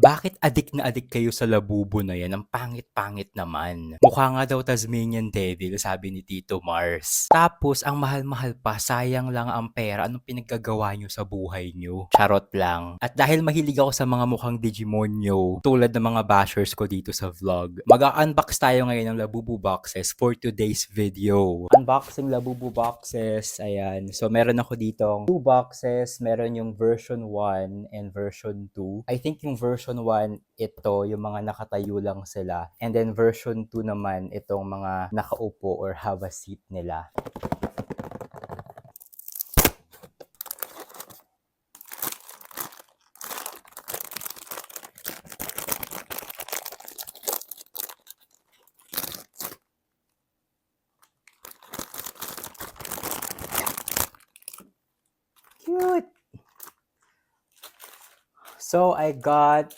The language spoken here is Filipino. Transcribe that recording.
Bakit adik na adik kayo sa labubo na yan? Ang pangit-pangit naman. Mukha nga daw Tasmanian Devil, sabi ni Tito Mars. Tapos, ang mahal-mahal pa, sayang lang ang pera. Anong pinaggagawa nyo sa buhay nyo? Charot lang. At dahil mahilig ako sa mga mukhang Digimonyo, tulad ng mga bashers ko dito sa vlog, mag-unbox tayo ngayon ng Labubu boxes for today's video. Unboxing Labubu boxes. Ayan. So, meron ako ditong 2 boxes. Meron yung version 1 and version 2. I think yung version 1, ito, yung mga nakatayo lang sila. And then version 2 naman, itong mga nakaupo or have a seat nila. Cute! So, I got